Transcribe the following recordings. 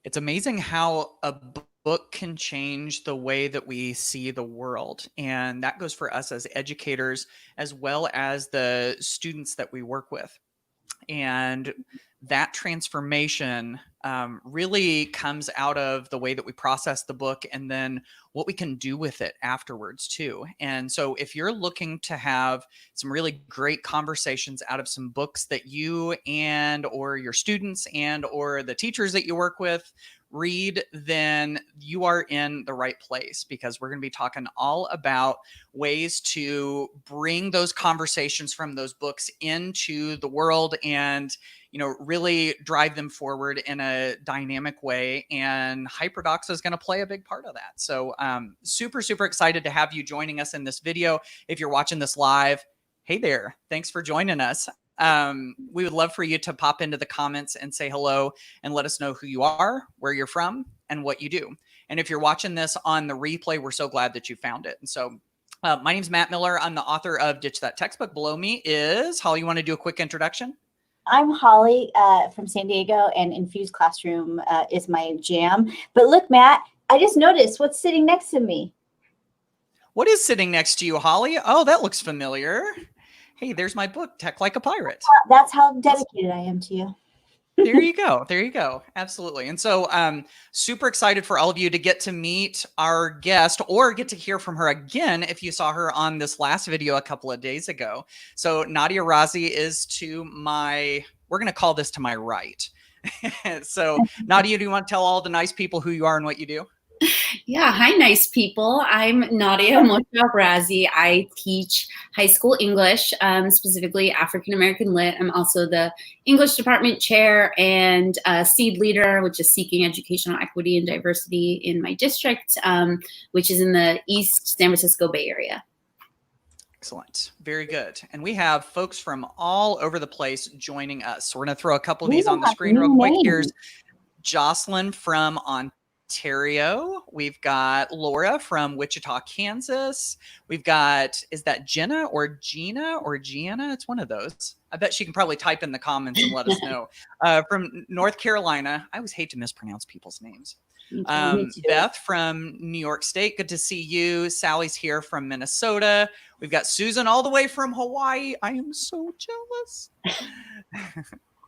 It's amazing how a book can change the way that we see the world. And that goes for us as educators, as well as the students that we work with. And that transformation really comes out of the way that we process the book and then what we can do with it afterwards too. And so if you're looking to have some really great conversations out of some books that you and or your students and or the teachers that you work with read, then you are in the right place, because we're going to be talking all about ways to bring those conversations from those books into the world and, really drive them forward in a dynamic way. And HyperDocs is going to play a big part of that. So super, super excited to have you joining us in this video. If you're watching this live, hey there, thanks for joining us. We would love for you to pop into the comments and say hello and let us know who you are, where you're from, and what you do. And if you're watching this on the replay, we're so glad that you found it. And so my name's Matt Miller. I'm the author of Ditch That Textbook. Below me is Holly. You want to do a quick introduction? I'm Holly from San Diego, and Infused Classroom is my jam. But look, Matt, I just noticed what's sitting next to me. What is sitting next to you, Holly? Oh, that looks familiar. Hey, there's my book, Tech Like a Pirate. That's how dedicated I am to you. There you go. There you go. Absolutely. And so super excited for all of you to get to meet our guest or get to hear from her again if you saw her on this last video a couple of days ago. So Nadia Razi is to my, we're going to call this to my right. So Nadia, do you want to tell all the nice people who you are and what you do? Yeah, hi, nice people. I'm Nadia Razi. I teach high school English, specifically African-American Lit. I'm also the English department chair and SEED leader, which is Seeking Educational Equity and Diversity in my district, which is in the East San Francisco Bay Area. Excellent. Very good. And we have folks from all over the place joining us. So we're going to throw a couple of these on the screen real quick. Here's Jocelyn from Ontario. We've got Laura from Wichita, Kansas. We've got, is that Jenna or Gina or Gianna? It's one of those. I bet she can probably type in the comments and let us know. From North Carolina. I always hate to mispronounce people's names. Beth from New York State. Good to see you. Sally's here from Minnesota. We've got Susan all the way from Hawaii. I am so jealous.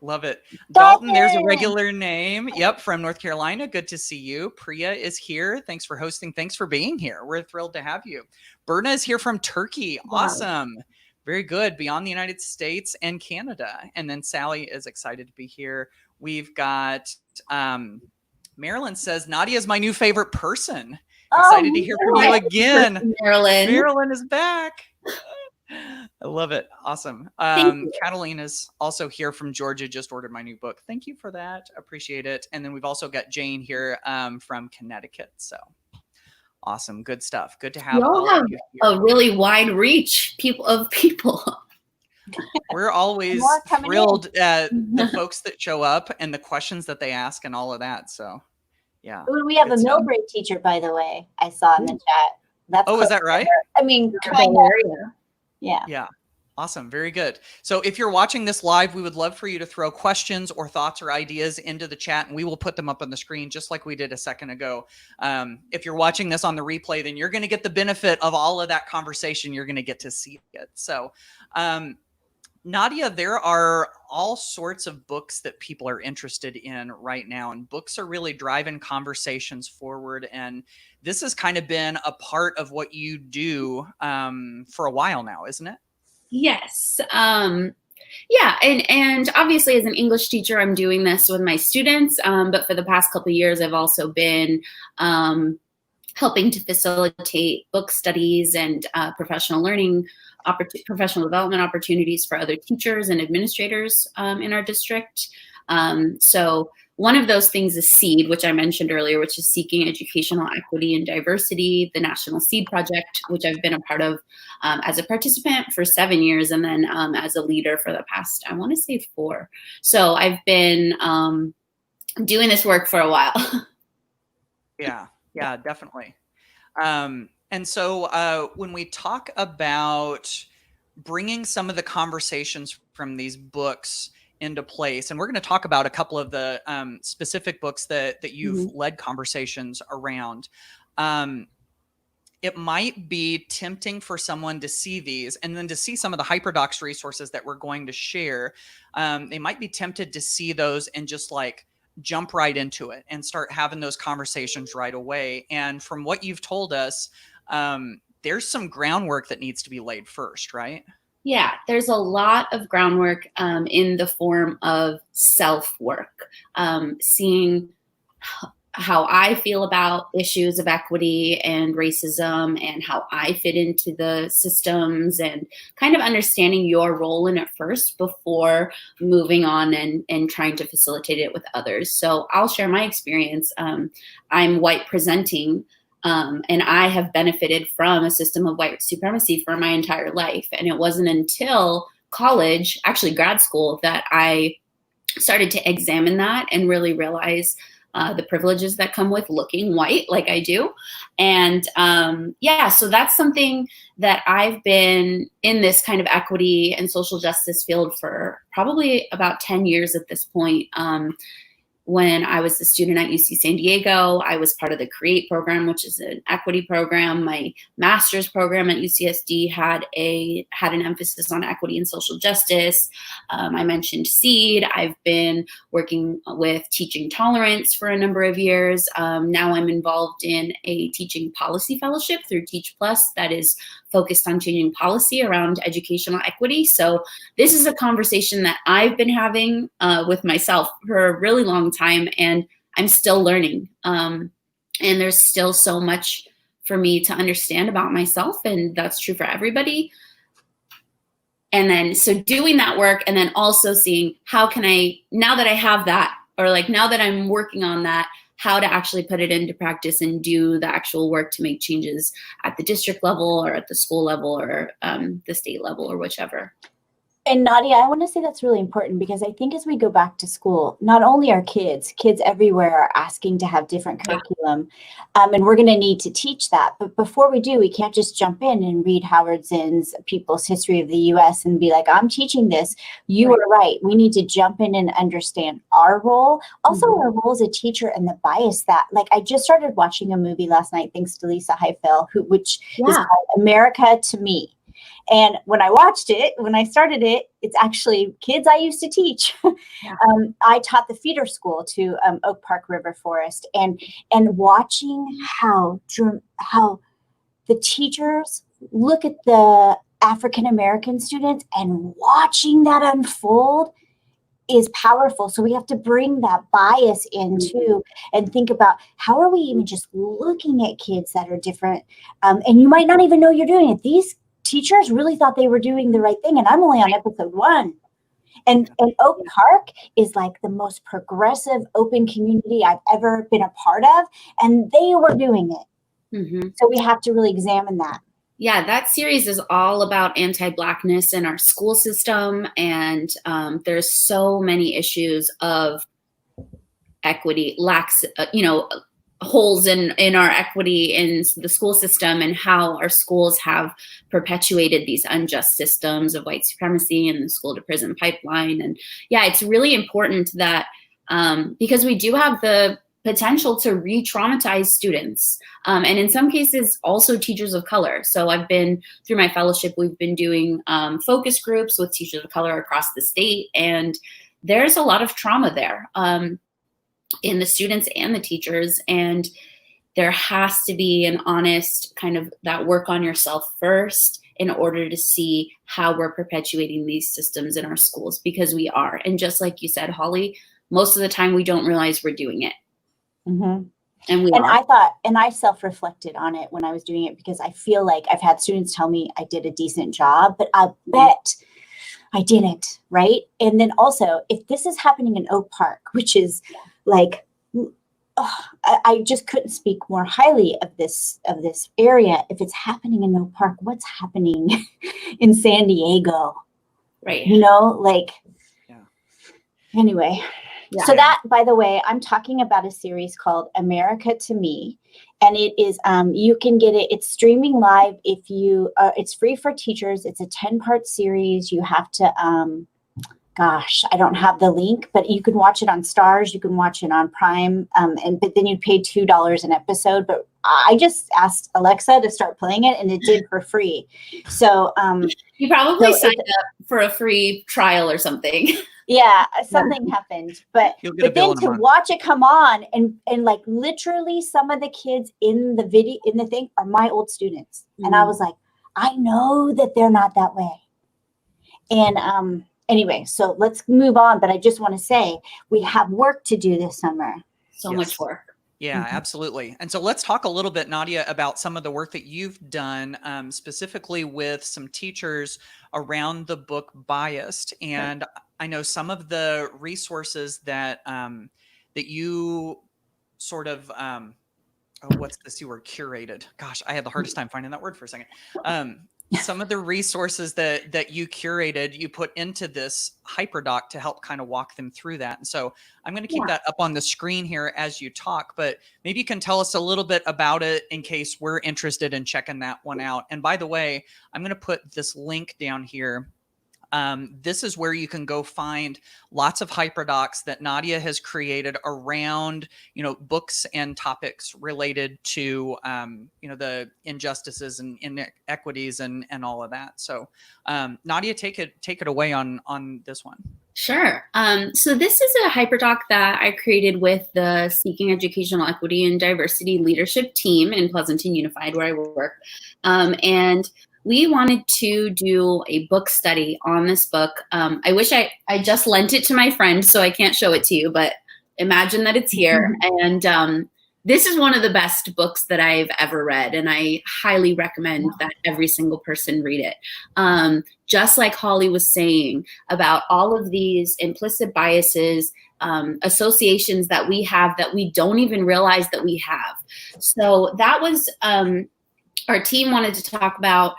Love it. Dalton, there's a regular name. Yep, from North Carolina. Good to see you. Priya is here. Thanks for hosting. Thanks for being here. We're thrilled to have you. Berna is here from Turkey. Awesome. Wow. Very good. Beyond the United States and Canada. And then Sally is excited to be here. We've got Marilyn says, Nadia is my new favorite person. Excited to hear from you again. Marilyn is back. I love it. Awesome. Catalina is also here from Georgia, just ordered my new book. Thank you for that. Appreciate it. And then we've also got Jane here from Connecticut. So awesome. Good stuff. Good to have all of you here. A really wide reach of people. We're always thrilled at the folks that show up and the questions that they ask and all of that. So yeah. We have a Millbrae teacher, by the way, I saw in the chat. That's is that right? I mean, kind of. Yeah. Yeah. Awesome. Very good. So if you're watching this live, we would love for you to throw questions or thoughts or ideas into the chat, and we will put them up on the screen just like we did a second ago. If you're watching this on the replay, then you're going to get the benefit of all of that conversation. You're going to get to see it. So Nadia, there are all sorts of books that people are interested in right now, and books are really driving conversations forward. And this has kind of been a part of what you do for a while now, isn't it? Yes. Yeah. And obviously as an English teacher, I'm doing this with my students. But for the past couple of years, I've also been helping to facilitate book studies and professional learning, professional development opportunities for other teachers and administrators in our district. So one of those things is SEED, which I mentioned earlier, which is Seeking Educational Equity and Diversity, the National SEED Project, which I've been a part of as a participant for 7 years, and then as a leader for the past, I want to say 4. So I've been doing this work for a while. Yeah, definitely. And so when we talk about bringing some of the conversations from these books into place. And we're going to talk about a couple of the specific books that you've led conversations around. It might be tempting for someone to see these and then to see some of the HyperDocs resources that we're going to share. They might be tempted to see those and just like jump right into it and start having those conversations right away. And from what you've told us, there's some groundwork that needs to be laid first, right? Yeah, there's a lot of groundwork in the form of self-work, seeing how I feel about issues of equity and racism and how I fit into the systems, and kind of understanding your role in it first before moving on and trying to facilitate it with others. So I'll share my experience. I'm white presenting, and I have benefited from a system of white supremacy for my entire life. And it wasn't until college, actually grad school, that I started to examine that and really realize the privileges that come with looking white like I do. And yeah, so that's something that I've been in this kind of equity and social justice field for probably about 10 years at this point. When I was a student at UC San Diego, I was part of the CREATE program, which is an equity program. My master's program at UCSD had an emphasis on equity and social justice. I mentioned SEED. I've been working with teaching tolerance for a number of years. Now I'm involved in a teaching policy fellowship through Teach Plus that is focused on changing policy around educational equity. So this is a conversation that I've been having with myself for a really long time, and I'm still learning. And there's still so much for me to understand about myself, and that's true for everybody. And then, so doing that work, and then also seeing how can I, now that I have that, or like now that I'm working on that, how to actually put it into practice and do the actual work to make changes at the district level or at the school level or the state level or whichever. And Nadia, I want to say that's really important, because I think as we go back to school, not only are kids everywhere are asking to have different curriculum, and we're going to need to teach that. But before we do, we can't just jump in and read Howard Zinn's People's History of the U.S. and be like, I'm teaching this. You are right. We need to jump in and understand our role. Also, our role as a teacher and the bias that, like, I just started watching a movie last night, thanks to Lisa Heifel, which is called America to Me. And when I watched it, when I started it, it's actually kids I used to teach. I taught the feeder school to Oak Park River Forest, and watching how the teachers look at the African American students and watching that unfold is powerful. So we have to bring that bias into and think about, how are we even just looking at kids that are different? And you might not even know you're doing it. These teachers really thought they were doing the right thing, and I'm only on episode 1. And Oak Park is like the most progressive open community I've ever been a part of, and they were doing it. So we have to really examine that. Yeah, that series is all about anti-Blackness in our school system, and there's so many issues of equity, holes in our equity in the school system, and how our schools have perpetuated these unjust systems of white supremacy and the school to prison pipeline. And yeah, it's really important that because we do have the potential to re-traumatize students, and in some cases also teachers of color. So I've been, through my fellowship, we've been doing focus groups with teachers of color across the state, and there's a lot of trauma there in the students and the teachers. And there has to be an honest kind of that work on yourself first in order to see how we're perpetuating these systems in our schools, because we are. And just like you said, Holly, most of the time we don't realize we're doing it. And I self-reflected on it when I was doing it, because I feel like I've had students tell me I did a decent job, but I bet I didn't, right? And then also, if this is happening in Oak Park, which is like, I just couldn't speak more highly of this area. If it's happening in Oak Park, what's happening in San Diego? Right. Anyway. Yeah. So that, by the way, I'm talking about a series called America to Me, and it is, you can get it. It's streaming live. If you, it's free for teachers. It's a 10-part series. You have to, gosh, I don't have the link, but you can watch it on Stars. You can watch it on Prime. But then you pay $2 an episode. But I just asked Alexa to start playing it, and it did for free. So you probably signed up for a free trial or something. Yeah, something happened. But then to watch it come on and like literally some of the kids in the video in the thing are my old students. And I was like, I know that they're not that way. And anyway, so let's move on. But I just want to say we have work to do this summer. So much work. Yeah, absolutely. And so let's talk a little bit, Nadia, about some of the work that you've done specifically with some teachers around the book Biased. And I know some of the resources that that you sort of, what's the C word, curated? Gosh, I had the hardest time finding that word for a second. Some of the resources that you curated, you put into this HyperDoc to help kind of walk them through that. And so I'm going to keep that up on the screen here as you talk, but maybe you can tell us a little bit about it in case we're interested in checking that one out. And by the way, I'm going to put this link down here. This is where you can go find lots of HyperDocs that Nadia has created around, books and topics related to, the injustices and inequities and all of that. So, Nadia, take it away on this one. Sure. So this is a HyperDoc that I created with the Seeking Educational Equity and Diversity Leadership team in Pleasanton Unified, where I work. And we wanted to do a book study on this book. I wish I just lent it to my friend, so I can't show it to you, but imagine that it's here. And this is one of the best books that I've ever read, and I highly recommend that every single person read it. Just like Holly was saying about all of these implicit biases, associations that we have that we don't even realize that we have. So that was, our team wanted to talk about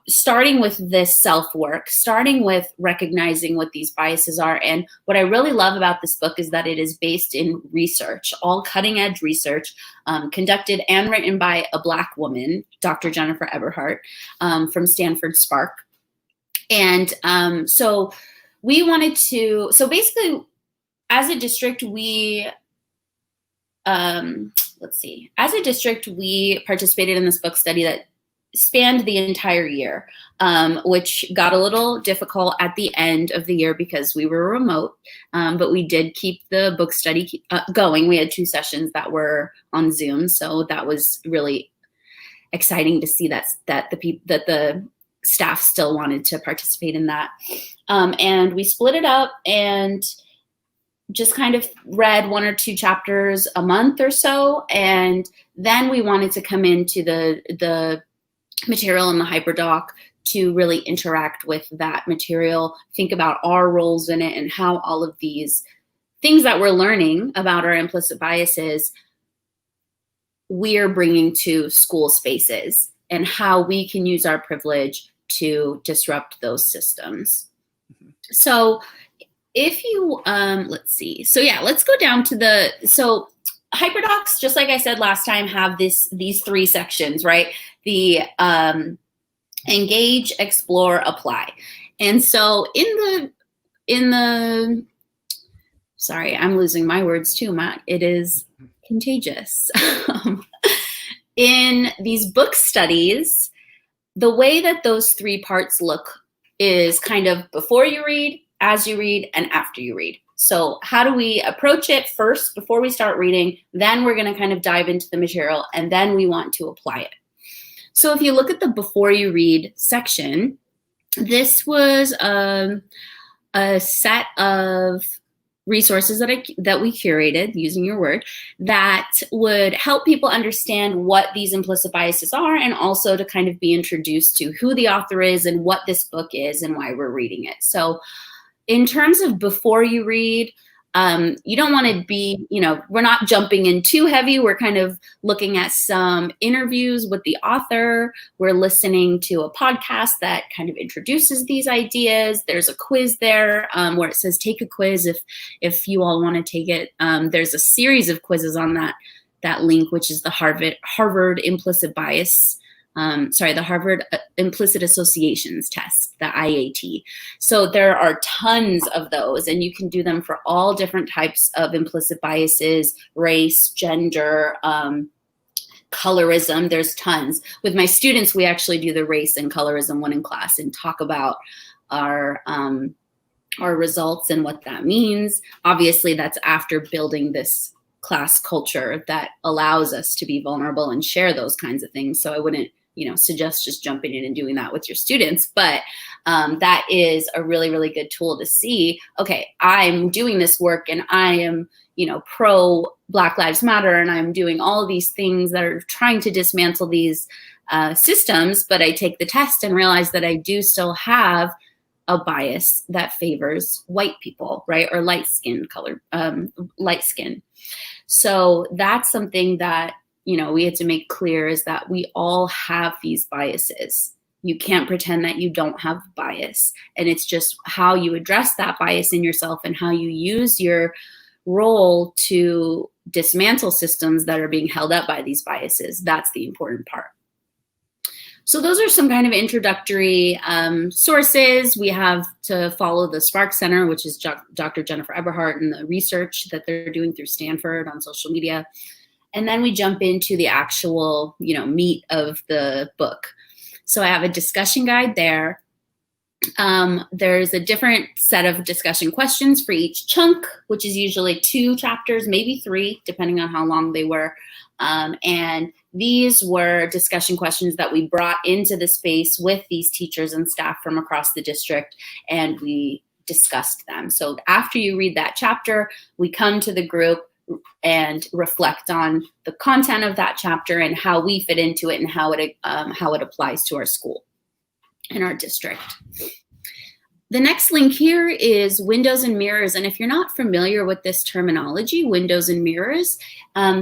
starting with this self-work, starting with recognizing what these biases are. And what I really love about this book is that it is based in research, all cutting-edge research, conducted and written by a Black woman, Dr. Jennifer Eberhardt, from Stanford Spark. And so we wanted to, so basically, as a district, we as a district, we participated in this book study that spanned the entire year, which got a little difficult at the end of the year because we were remote, but we did keep the book study going. We had 2 sessions that were on Zoom, so that was really exciting to see that the staff still wanted to participate in that. And we split it up and just kind of read 1 or 2 chapters a month or so. And then we wanted to come into the material in the HyperDoc to really interact with that material, think about our roles in it and how all of these things that we're learning about our implicit biases, we're bringing to school spaces and how we can use our privilege to disrupt those systems. So if you, let's see. So yeah, let's go down to so HyperDocs, just like I said last time, have these 3 sections, right? The engage, explore, apply. And so in the, sorry, I'm losing my words too, Matt. It is contagious. In these book studies, the way that those 3 parts look is kind of before you read, as you read, and after you read. So how do we approach it first before we start reading? Then we're going to kind of dive into the material, and then we want to apply it. So if you look at the before you read section, this was a set of resources that we curated, using your word, that would help people understand what these implicit biases are, and also to kind of be introduced to who the author is and what this book is and why we're reading it. So in terms of before you read, you don't want to be, we're not jumping in too heavy. We're kind of looking at some interviews with the author. We're listening to a podcast that kind of introduces these ideas. There's a quiz there where it says take a quiz if you all want to take it. There's a series of quizzes on that link, which is the Harvard Implicit Bias the Harvard Implicit Associations Test, the IAT. So there are tons of those, and you can do them for all different types of implicit biases, race, gender, colorism. There's tons. With my students, we actually do the race and colorism one in class and talk about our results and what that means. Obviously, that's after building this class culture that allows us to be vulnerable and share those kinds of things. So I wouldn't, suggest just jumping in and doing that with your students, but that is a really, really good tool to see, okay, I'm doing this work and I am, pro Black Lives Matter, and I'm doing all of these things that are trying to dismantle these systems, but I take the test and realize that I do still have a bias that favors white people, right? Or light skin. So that's something that, we had to make clear, is that we all have these biases. You can't pretend that you don't have bias. And it's just how you address that bias in yourself and how you use your role to dismantle systems that are being held up by these biases. That's the important part. So those are some kind of introductory sources. We have to follow the Spark Center, which is Dr. Jennifer Eberhardt, and the research that they're doing through Stanford on social media. And then we jump into the actual, meat of the book. So I have a discussion guide there. There's a different set of discussion questions for each chunk, which is usually 2 chapters, maybe 3, depending on how long they were. And these were discussion questions that we brought into the space with these teachers and staff from across the district, and we discussed them. So after you read that chapter, we come to the group and reflect on the content of that chapter and how we fit into it and how it applies to our school and our district. The next link here is windows and mirrors. And if you're not familiar with this terminology, windows and mirrors,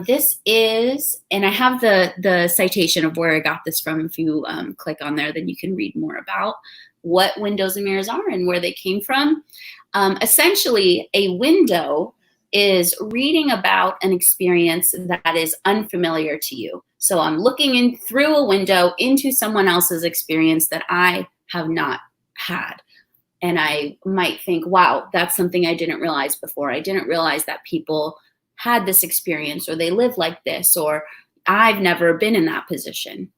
this is, and I have the citation of where I got this from. If you click on there, then you can read more about what windows and mirrors are and where they came from. Essentially, a window is reading about an experience that is unfamiliar to you. So I'm looking in through a window into someone else's experience that I have not had. And I might think, wow, that's something I didn't realize before. I didn't realize that people had this experience, or they live like this, or I've never been in that position.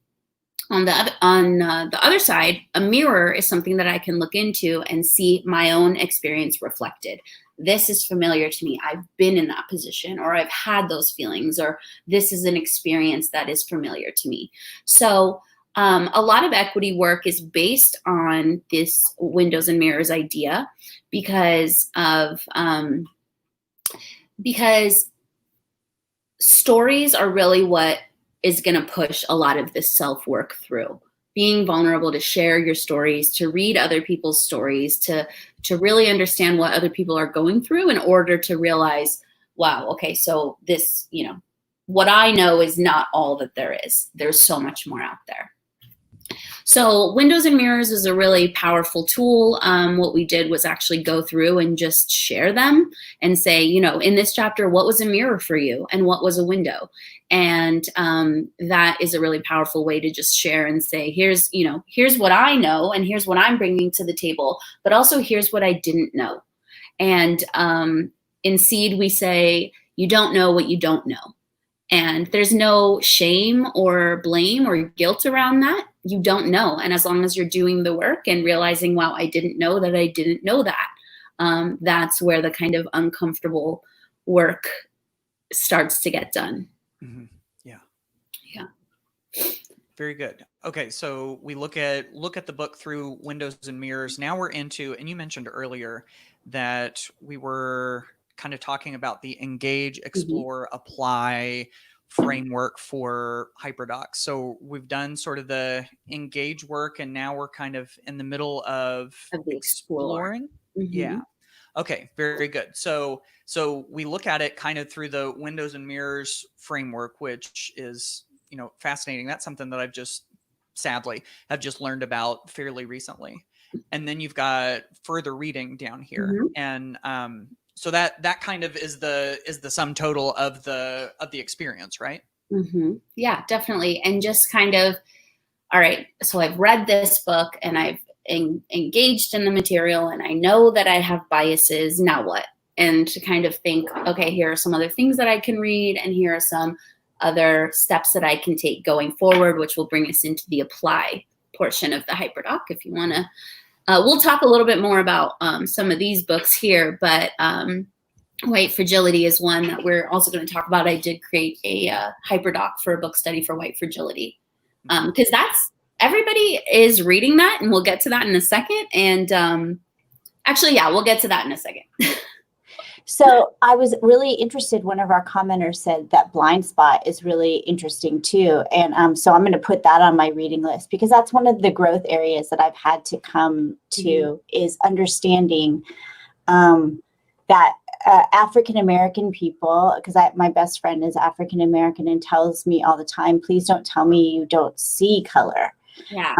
On the other side, a mirror is something that I can look into and see my own experience reflected. This is familiar to me. I've been in that position, or I've had those feelings, or this is an experience that is familiar to me. So a lot of equity work is based on this windows and mirrors idea because stories are really what is going to push a lot of this self-work through. Being vulnerable to share your stories, to read other people's stories, to really understand what other people are going through in order to realize, wow, okay, so this, what I know is not all that there is. There's so much more out there. So windows and mirrors is a really powerful tool. What we did was actually go through and just share them and say, in this chapter, what was a mirror for you and what was a window? And that is a really powerful way to just share and say, here's what I know and here's what I'm bringing to the table, but also here's what I didn't know. And in SEED, we say, you don't know what you don't know. And there's no shame or blame or guilt around that. You don't know. And as long as you're doing the work and realizing, wow, I didn't know that I didn't know that, that's where the kind of uncomfortable work starts to get done. Mm-hmm. Yeah. Yeah. Very good. Okay, so we look at the book through windows and mirrors. Now we're into, and you mentioned earlier that we were kind of talking about the engage, explore, apply framework for HyperDocs. So we've done sort of the engage work, and now we're kind of in the middle of the exploring. Yeah. Okay, very good. So we look at it kind of through the windows and mirrors framework, which is, fascinating. That's something that I've just learned about fairly recently. And then you've got further reading down here. And so that kind of is the sum total of the experience, right? Yeah, definitely. And just kind of all right, so I've read this book and I've engaged in the material and I know that I have biases, now what? And to kind of think, okay, here are some other things that I can read, and here are some other steps that I can take going forward, which will bring us into the apply portion of the HyperDoc. If you want to, we'll talk a little bit more about some of these books here, but White Fragility is one that we're also going to talk about. I did create a HyperDoc for a book study for White Fragility, because everybody is reading that, and we'll get to that in a second. And actually, yeah, we'll get to that in a second. So I was really interested. One of our commenters said that blind spot is really interesting too. And so I'm going to put that on my reading list, because that's one of the growth areas that I've had to come to, is understanding that African-American people, because my best friend is African-American and tells me all the time, please don't tell me you don't see color. Yeah.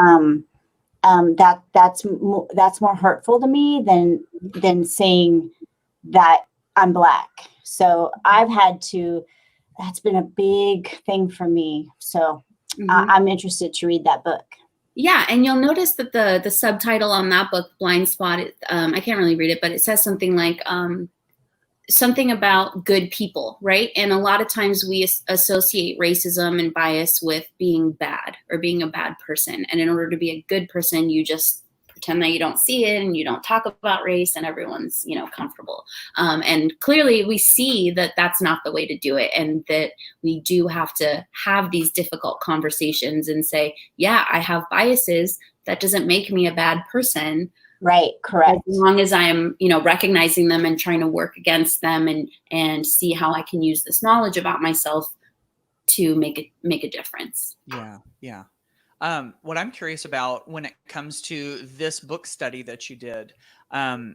That's more hurtful to me than saying that I'm Black. So I've had to, that's been a big thing for me. So I'm interested to read that book. Yeah, and you'll notice that the subtitle on that book, Blind Spot, I can't really read it, but it says something like something about good people, right? And a lot of times we associate racism and bias with being bad or being a bad person. And in order to be a good person, you just pretend that you don't see it and you don't talk about race, and everyone's, comfortable. And clearly we see that that's not the way to do it, and that we do have to have these difficult conversations and say, yeah, I have biases. That doesn't make me a bad person. Right. Correct. As long as I'm, recognizing them and trying to work against them and see how I can use this knowledge about myself to make a difference. Yeah. Yeah. What I'm curious about when it comes to this book study that you did, I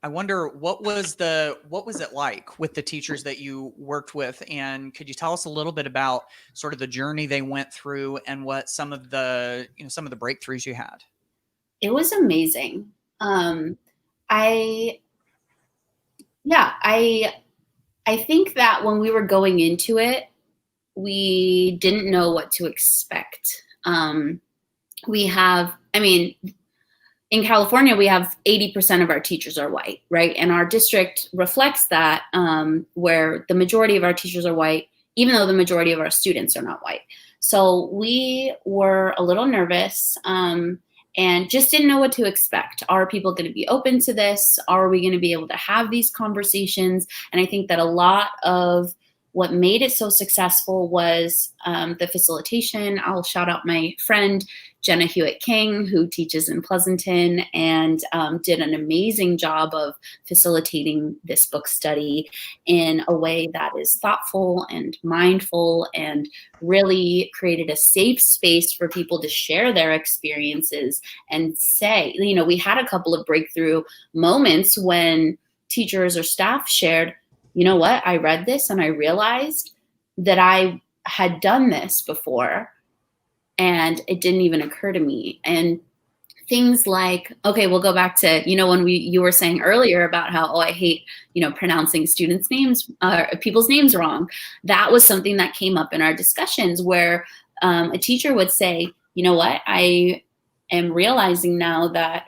wonder what was it like with the teachers that you worked with, and could you tell us a little bit about sort of the journey they went through and what some of the breakthroughs you had? It was amazing. I think that when we were going into it, we didn't know what to expect. In California, we have 80% of our teachers are white, right? And our district reflects that, where the majority of our teachers are white, even though the majority of our students are not white. So we were a little nervous, and just didn't know what to expect. Are people going to be open to this? Are we going to be able to have these conversations? And I think that a lot of what made it so successful was the facilitation. I'll shout out my friend, Jenna Hewitt-King, who teaches in Pleasanton and did an amazing job of facilitating this book study in a way that is thoughtful and mindful, and really created a safe space for people to share their experiences and say, we had a couple of breakthrough moments when teachers or staff shared, you know what, I read this and I realized that I had done this before and it didn't even occur to me. And things like, okay, we'll go back to, when you were saying earlier about how, I hate, pronouncing students' names, people's names wrong. That was something that came up in our discussions where a teacher would say, you know what, I am realizing now that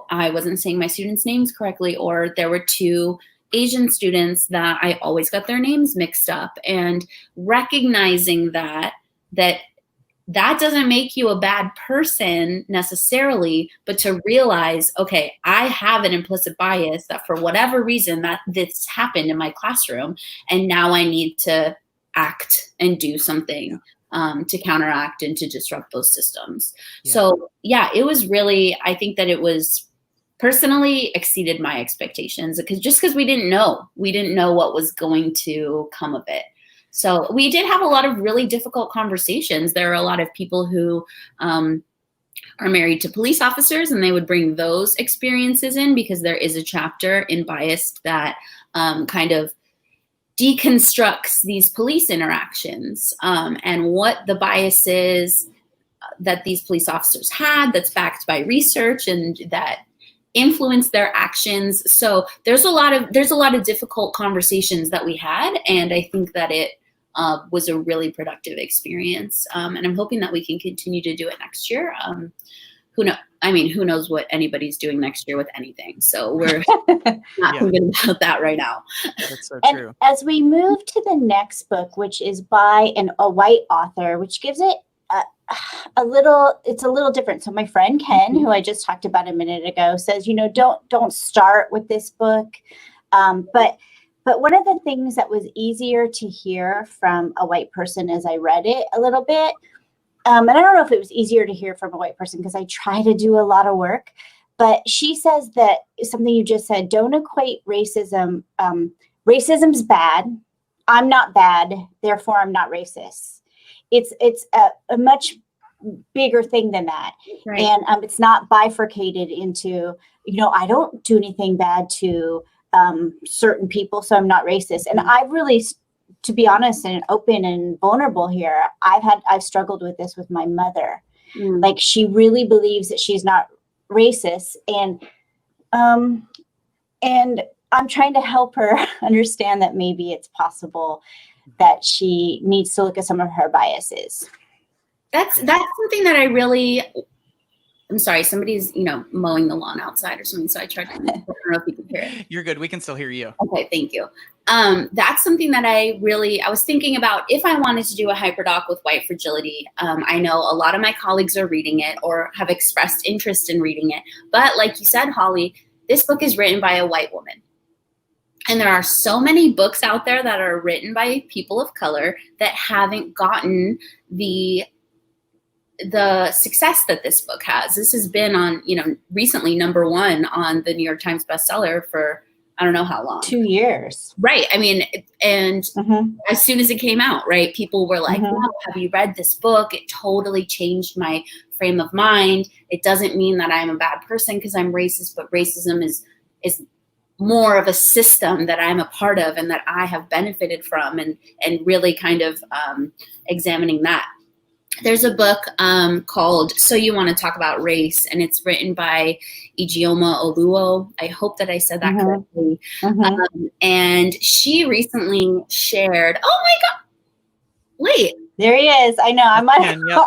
I wasn't saying my students' names correctly, or there were two Asian students that I always got their names mixed up, and recognizing that doesn't make you a bad person necessarily, but to realize, okay, I have an implicit bias that for whatever reason that this happened in my classroom, and now I need to act and do something to counteract and to disrupt those systems. Yeah. So yeah, it was really, I think that it was personally exceeded my expectations, because we didn't know what was going to come of it. So we did have a lot of really difficult conversations. There are a lot of people who are married to police officers, and they would bring those experiences in, because there is a chapter in Biased that kind of deconstructs these police interactions and what the bias is that these police officers had, that's backed by research and that influence their actions. So there's a lot of difficult conversations that we had, and I think that it was a really productive experience. And I'm hoping that we can continue to do it next year. Who knows what anybody's doing next year with anything. So we're not thinking about that right now. That's so true. And as we move to the next book, which is by a white author, which gives it it's a little different. So my friend Ken, who I just talked about a minute ago, says, don't start with this book. But one of the things that was easier to hear from a white person as I read it a little bit, and I don't know if it was easier to hear from a white person because I try to do a lot of work, but she says that something you just said, don't equate racism. Racism's bad. I'm not bad. Therefore, I'm not racist. It's a much bigger thing than that. Right. And it's not bifurcated into, I don't do anything bad to certain people, so I'm not racist. And I really, to be honest and open and vulnerable here, I've struggled with this with my mother. Like, she really believes that she's not racist, and I'm trying to help her understand that maybe it's possible that she needs to look at some of her biases. That's something that I'm sorry, somebody's, mowing the lawn outside or something. So I don't know if you can hear it. You're good. We can still hear you. Okay, thank you. That's something that I was thinking about if I wanted to do a HyperDoc with white fragility. I know a lot of my colleagues are reading it or have expressed interest in reading it. But like you said, Holly, this book is written by a white woman. And there are so many books out there that are written by people of color that haven't gotten the success that this book has. This has been on, recently #1 on the New York Times bestseller for I don't know how long. 2 years. Right. I mean, and as soon as it came out, right, people were like, wow, have you read this book? It totally changed my frame of mind. It doesn't mean that I'm a bad person because I'm racist, but racism is more of a system that I'm a part of and that I have benefited from, and really kind of examining that. There's a book called So You Want to Talk About Race, and it's written by Ijeoma Oluo. I hope that I said that correctly. And she recently shared, oh my God, wait. There he is. I know.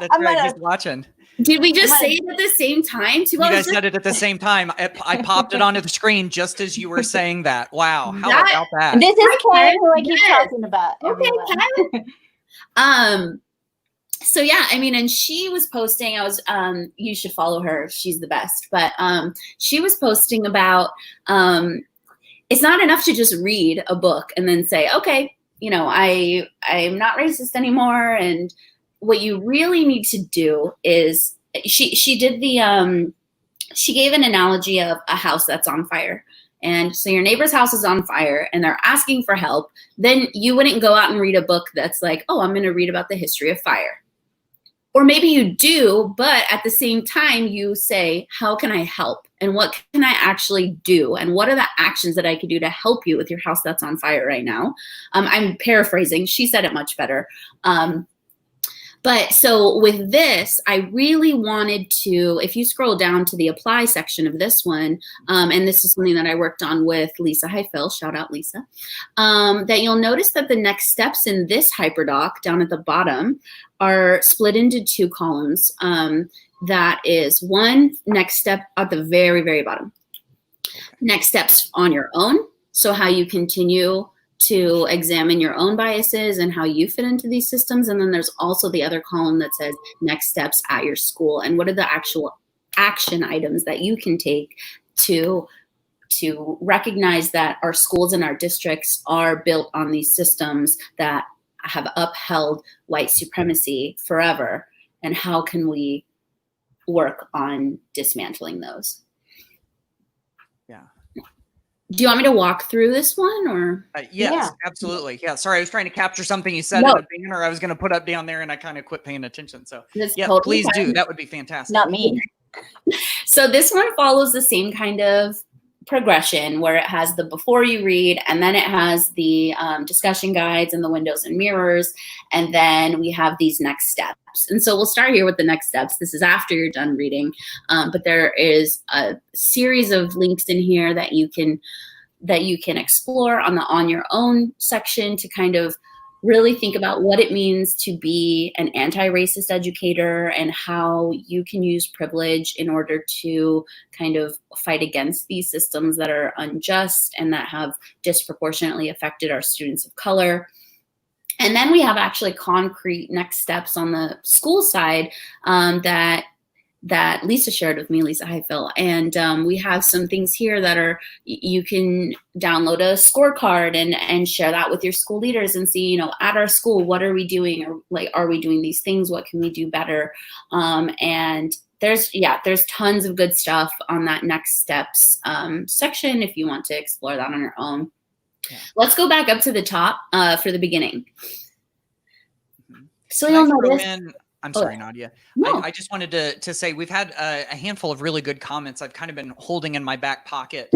That's right. He's watching. Did we just say it at the same time? You guys said it at the same time. I popped it onto the screen just as you were saying that. Wow. How about that? This is Ken, who I keep talking about. Okay, Ken. So yeah, I mean, and she was posting, you should follow her. She's the best. But she was posting about, it's not enough to just read a book and then say, okay, I'm not racist anymore. And what you really need to do is, she did she gave an analogy of a house that's on fire. And so your neighbor's house is on fire and they're asking for help. Then you wouldn't go out and read a book that's like, oh, I'm going to read about the history of fire. Or maybe you do, but at the same time you say, how can I help? And what can I actually do? And what are the actions that I could do to help you with your house that's on fire right now? I'm paraphrasing. She said it much better. But so with this, I really wanted to, if you scroll down to the apply section of this one, and this is something that I worked on with Lisa Heifel, shout out Lisa, that you'll notice that the next steps in this HyperDoc down at the bottom are split into 2 columns. That is one next step at the very, very bottom. Next steps on your own. So how you continue to examine your own biases and how you fit into these systems. And then there's also the other column that says next steps at your school. And what are the actual action items that you can take to recognize that our schools and our districts are built on these systems that have upheld white supremacy forever. And how can we work on dismantling those? Yeah. Do you want me to walk through this one or? Yes, absolutely. Yeah. Sorry, I was trying to capture something you said in a banner I was going to put up down there and I kind of quit paying attention. So totally please do. That would be fantastic. Not me. So this one follows the same kind of progression where it has the before you read, and then it has the discussion guides and the windows and mirrors. And then we have these next steps. And so we'll start here with the next steps. This is after you're done reading. But there is a series of links in here that you can explore on the on your own section to kind of really think about what it means to be an anti-racist educator and how you can use privilege in order to kind of fight against these systems that are unjust and that have disproportionately affected our students of color. And then we have actually concrete next steps on the school side that Lisa shared with me, Lisa Highfill. And we have some things here that are, you can download a scorecard and share that with your school leaders and see, you know, at our school, what are we doing? Or like, are we doing these things? What can we do better? And there's tons of good stuff on that next steps section if you want to explore that on your own. Yeah. Let's go back up to the top for the beginning. So you'll notice. I'm sorry, Nadia. No. I just wanted to say we've had a handful of really good comments I've kind of been holding in my back pocket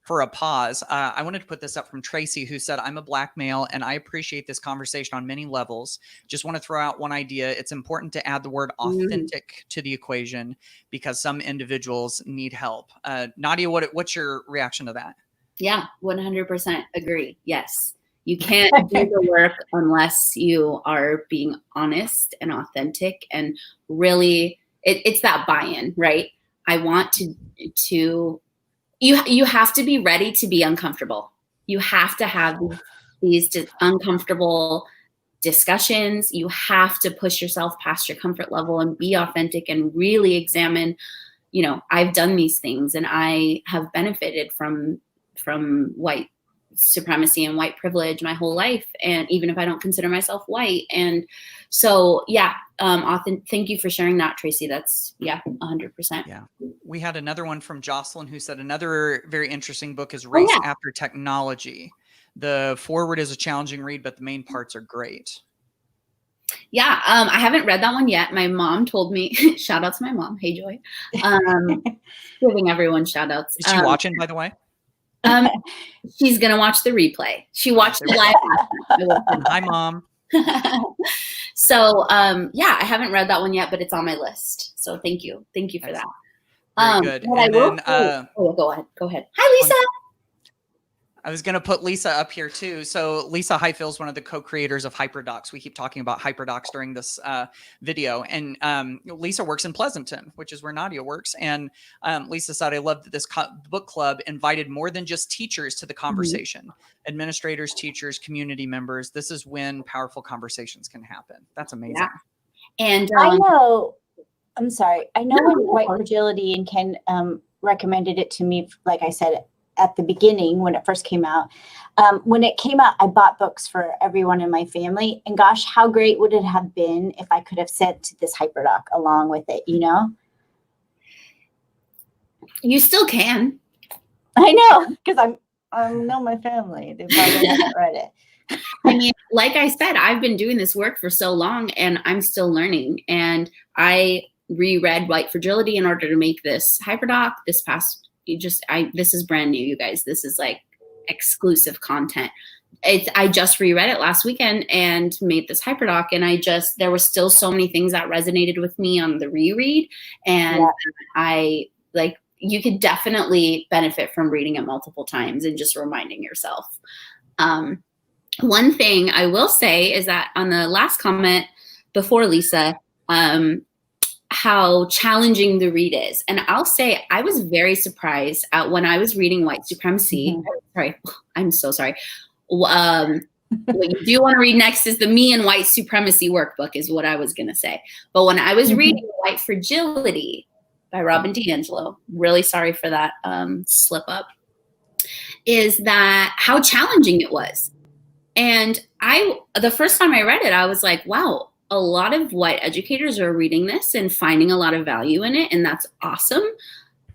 for a pause. I wanted to put this up from Tracy, who said, I'm a Black male and I appreciate this conversation on many levels. Just want to throw out one idea. It's important to add the word authentic to the equation because some individuals need help. Nadia, what's your reaction to that? Yeah, 100% agree. Yes. You can't do the work unless you are being honest and authentic and really it's that buy-in, right? I want you have to be ready to be uncomfortable. You have to have these uncomfortable discussions. You have to push yourself past your comfort level and be authentic and really examine, you know, I've done these things and I have benefited from white supremacy and white privilege my whole life, and even if I don't consider myself white. And so thank you for sharing that, Tracy. That's 100%. Yeah, we had another one from Jocelyn who said another very interesting book is Race After Technology. The foreword is a challenging read, but the main parts are great. Yeah, I haven't read that one yet. My mom told me, shout out to my mom, hey Joy, giving everyone shout outs. Is she watching, by the way? She's gonna watch the replay. She watched the live. Hi, Mom. So I haven't read that one yet, but it's on my list. So thank you for that. Very good. And then, go ahead. Hi, Lisa. I was going to put Lisa up here too. So Lisa Highfill is one of the co-creators of HyperDocs. We keep talking about HyperDocs during this video. And Lisa works in Pleasanton, which is where Nadia works. And Lisa said, I love that this book club invited more than just teachers to the conversation. Administrators, teachers, community members. This is when powerful conversations can happen. That's amazing. Yeah. And I know when White Fragility and Ken recommended it to me, like I said, at the beginning when it first came out. When it came out, I bought books for everyone in my family. And gosh, how great would it have been if I could have sent this HyperDoc along with it, you know? You still can. I know, because I know my family. They probably haven't read it. I mean, like I said, I've been doing this work for so long and I'm still learning. And I reread White Fragility in order to make this HyperDoc this past this is brand new, you guys. This is like exclusive content. I just reread it last weekend and made this HyperDoc, and there were still so many things that resonated with me on the reread. And you could definitely benefit from reading it multiple times and just reminding yourself. One thing I will say is that on the last comment before Lisa, how challenging the read is. And I'll say I was very surprised at when I was reading White Supremacy. Sorry, I'm so sorry. What you do want to read next is the Me and White Supremacy workbook is what I was going to say. But when I was reading White Fragility by Robin DiAngelo, really sorry for that slip up, is that how challenging it was. And the first time I read it, I was like, wow, a lot of white educators are reading this and finding a lot of value in it, and that's awesome.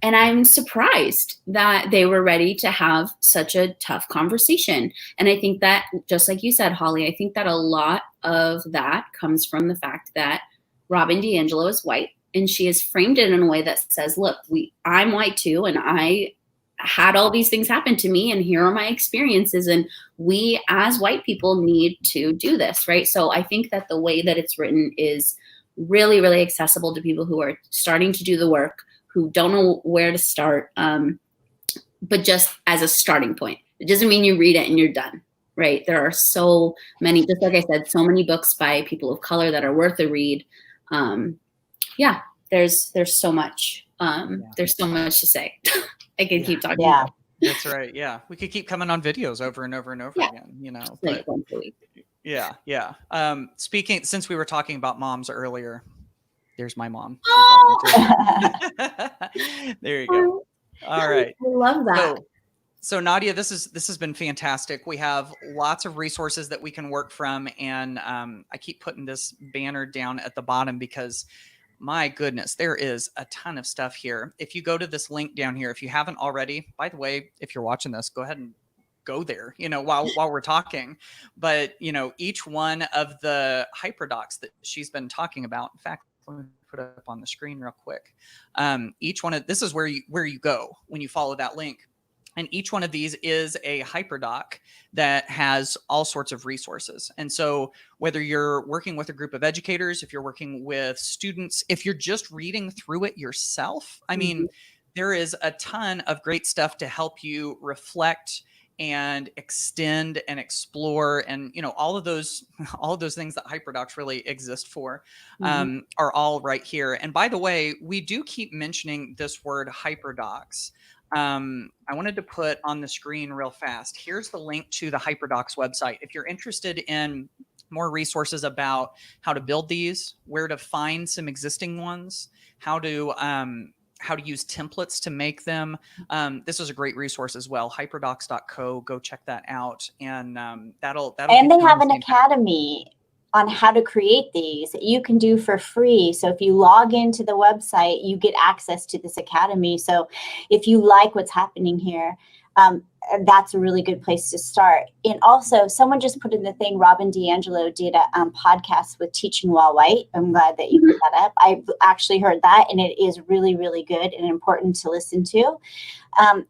And I'm surprised that they were ready to have such a tough conversation. And I think that, just like you said, Holly, I think that a lot of that comes from the fact that Robin DiAngelo is white, and she has framed it in a way that says, look, I'm white too, and I had all these things happen to me, and here are my experiences, and we as white people need to do this, right? So I think that the way that it's written is really, really accessible to people who are starting to do the work, who don't know where to start, but just as a starting point. It doesn't mean you read it and you're done. right? There are so many, just like I said, so many books by people of color that are worth a read. Yeah, there's so much. There's so much to say. I could keep talking. Yeah. That's right. Yeah. We could keep coming on videos over and over and over again, Like once a week. Yeah. Yeah. Speaking, since we were talking about moms earlier, there's my mom. There you go. All right. I love that. So Nadia, this has been fantastic. We have lots of resources that we can work from. And I keep putting this banner down at the bottom because my goodness, there is a ton of stuff here. If you go to this link down here, if you haven't already, by the way, if you're watching this, go ahead and go there, while we're talking. But, each one of the HyperDocs that she's been talking about, in fact, let me put it up on the screen real quick. Each one of this is where you go when you follow that link. And each one of these is a HyperDoc that has all sorts of resources. And so whether you're working with a group of educators, if you're working with students, if you're just reading through it yourself, I mean, there is a ton of great stuff to help you reflect and extend and explore, and all of those things that HyperDocs really exist for are all right here. And by the way, we do keep mentioning this word HyperDocs. I wanted to put on the screen real fast. Here's the link to the HyperDocs website. If you're interested in more resources about how to build these, where to find some existing ones, how to use templates to make them, this is a great resource as well. HyperDocs.co. Go check that out, and that'll. And they have an academy on how to create these that you can do for free. So if you log into the website, you get access to this academy. So if you like what's happening here, that's a really good place to start. And also, someone just put in the thing, Robin DiAngelo did a podcast with Teaching While White. I'm glad that you put that up. I've actually heard that, and it is really, really good and important to listen to.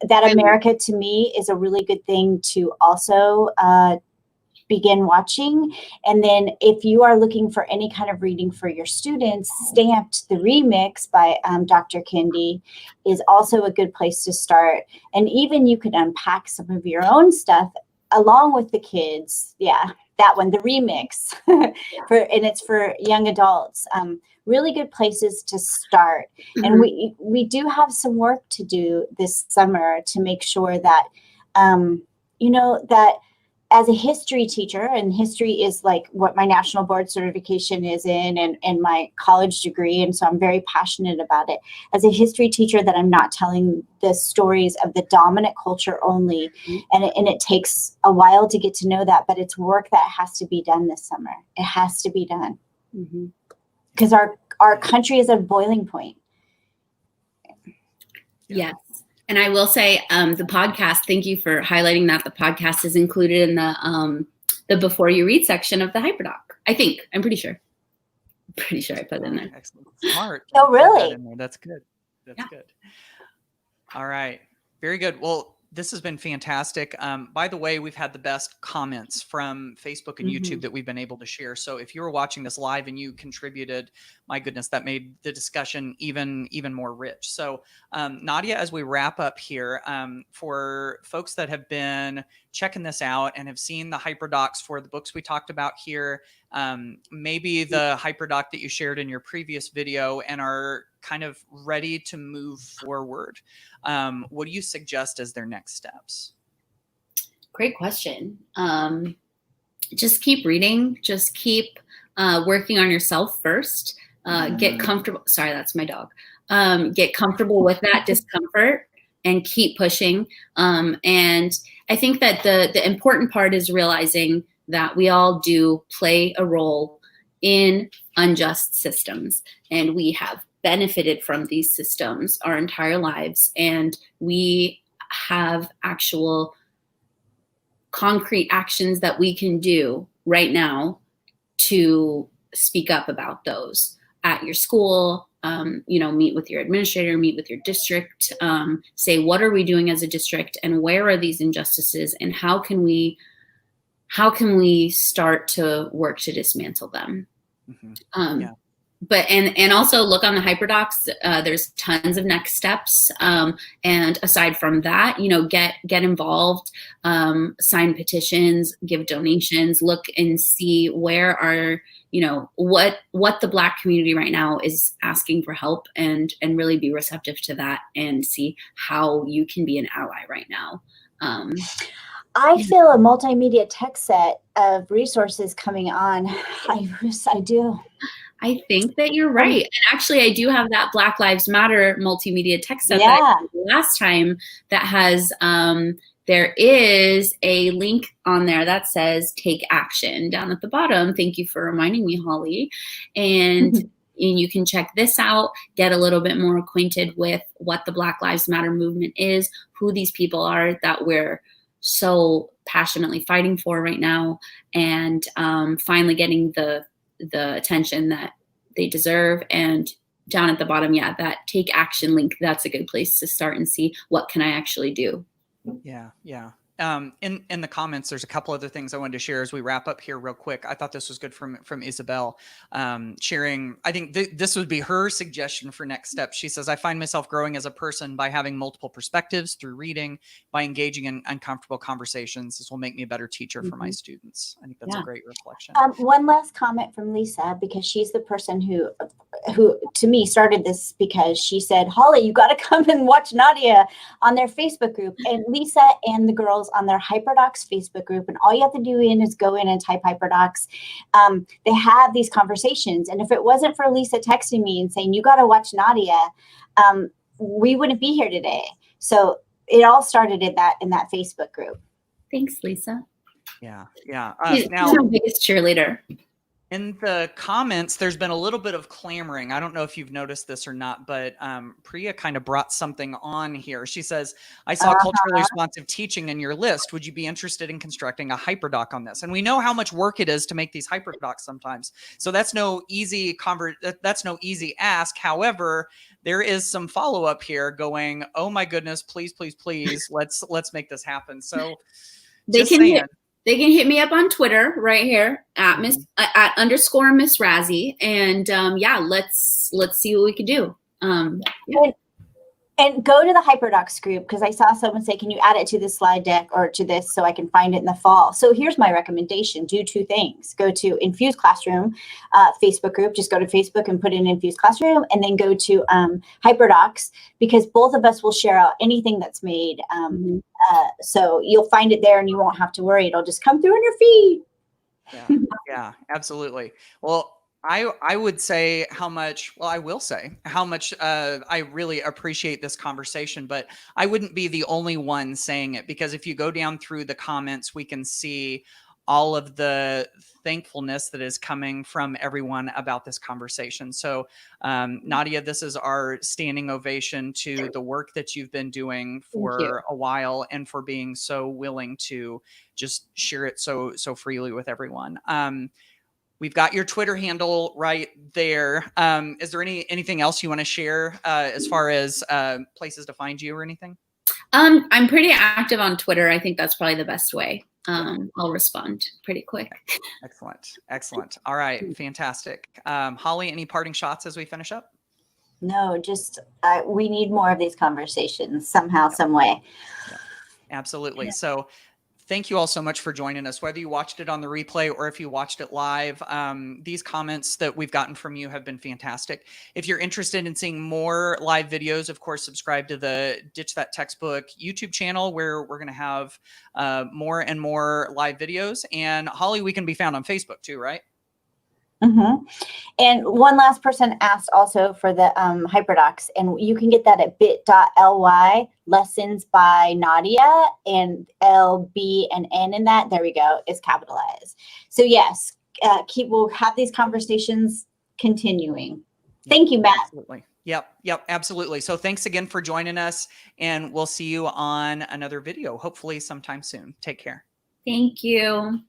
That America, to me, is a really good thing to also begin watching. And then if you are looking for any kind of reading for your students, Stamped, the remix by Dr. Kendi is also a good place to start. And even you could unpack some of your own stuff along with the kids. Yeah, that one, the remix, and it's for young adults. Really good places to start. And we do have some work to do this summer to make sure that, that as a history teacher, and history is like what my national board certification is in, and my college degree. And so I'm very passionate about it. As a history teacher, that I'm not telling the stories of the dominant culture only. And it takes a while to get to know that, but it's work that has to be done this summer. It has to be done. Because our country is at a boiling point. Yes. And I will say the podcast, thank you for highlighting that. The podcast is included in the Before You Read section of the HyperDoc. I'm pretty sure. I put it in there. Excellent. Smart. Oh, really? That's good. That's good. All right. Very good. Well, this has been fantastic. By the way, we've had the best comments from Facebook and YouTube that we've been able to share. So if you were watching this live and you contributed, my goodness, that made the discussion even more rich. So Nadia, as we wrap up here, for folks that have been checking this out and have seen the HyperDocs for the books we talked about here, maybe the HyperDoc that you shared in your previous video, and are kind of ready to move forward, what do you suggest as their next steps? Great question. Just keep reading. Just keep working on yourself first. Get comfortable. Sorry, that's my dog. Get comfortable with that discomfort and keep pushing. And I think that the important part is realizing that we all do play a role in unjust systems, and we have benefited from these systems our entire lives, and we have actual concrete actions that we can do right now to speak up about those at your school. Meet with your administrator, meet with your district, say, what are we doing as a district, and where are these injustices, and how can we start to work to dismantle them? but and also look on the HyperDocs. There's tons of next steps. And aside from that, get involved, sign petitions, give donations, look and see where are, what the Black community right now is asking for help, and really be receptive to that and see how you can be an ally right now. I feel a multimedia tech set of resources coming on. I do. I think that you're right. And actually, I do have that Black Lives Matter multimedia tech set Yeah. that I did last time that has, there is a link on there that says take action down at the bottom. Thank you for reminding me, Holly. And you can check this out, get a little bit more acquainted with what the Black Lives Matter movement is, who these people are that we're so passionately fighting for right now, and finally getting the attention that they deserve. And down at the bottom, that take action link, that's a good place to start and see what can I actually do. Yeah. In the comments, there's a couple other things I wanted to share as we wrap up here real quick. I thought this was good from Isabel, sharing. I think this would be her suggestion for next steps. She says, I find myself growing as a person by having multiple perspectives through reading, by engaging in uncomfortable conversations. This will make me a better teacher for my students. I think that's a great reflection. One last comment from Lisa, because she's the person who to me started this, because she said, Holly, you got to come and watch Nadia on their Facebook group. And Lisa and the girls on their HyperDocs Facebook group, and all you have to do is go in and type HyperDocs. They have these conversations, and if it wasn't for Lisa texting me and saying you got to watch Nadia, we wouldn't be here today. So it all started in that Facebook group. Thanks, Lisa. Yeah. She's our biggest cheerleader. In the comments, there's been a little bit of clamoring. I don't know if you've noticed this or not, but Priya kind of brought something on here. She says, I saw culturally responsive teaching in your list. Would you be interested in constructing a HyperDoc on this? And we know how much work it is to make these HyperDocs sometimes. So that's no easy ask. However, there is some follow-up here going, oh my goodness, please, let's make this happen. So they can hit me up on Twitter right here at @_ Miss Razi, and let's see what we can do. And go to the HyperDocs group, because I saw someone say, can you add it to the slide deck or to this so I can find it in the fall? So here's my recommendation. Do two things. Go to Infused Classroom Facebook group. Just go to Facebook and put in Infused Classroom, and then go to HyperDocs, because both of us will share out anything that's made. So you'll find it there and you won't have to worry. It'll just come through on your feed. Yeah, absolutely. Well, I would say how much, I will say how much I really appreciate this conversation, but I wouldn't be the only one saying it, because if you go down through the comments, we can see all of the thankfulness that is coming from everyone about this conversation. So Nadia, this is our standing ovation to the work that you've been doing for a while, and for being so willing to just share it so freely with everyone. We've got your Twitter handle right there. Is there anything else you want to share as far as places to find you or anything? I'm pretty active on Twitter. I think that's probably the best way. I'll respond pretty quick. Excellent. All right, fantastic. Holly, any parting shots as we finish up? No, just we need more of these conversations somehow, some way. Yeah, absolutely. So thank you all so much for joining us, whether you watched it on the replay or if you watched it live. These comments that we've gotten from you have been fantastic. If you're interested in seeing more live videos, of course, subscribe to the Ditch That Textbook YouTube channel, where we're going to have more and more live videos. And Holly, we can be found on Facebook too, right? And one last person asked also for the HyperDocs, and you can get that at bit.ly lessons by Nadia, and L, B, and N in that. There we go. Is capitalized. So yes, we'll have these conversations continuing. Thank you, Matt. Absolutely. Yep, absolutely. So thanks again for joining us, and we'll see you on another video, hopefully sometime soon. Take care. Thank you.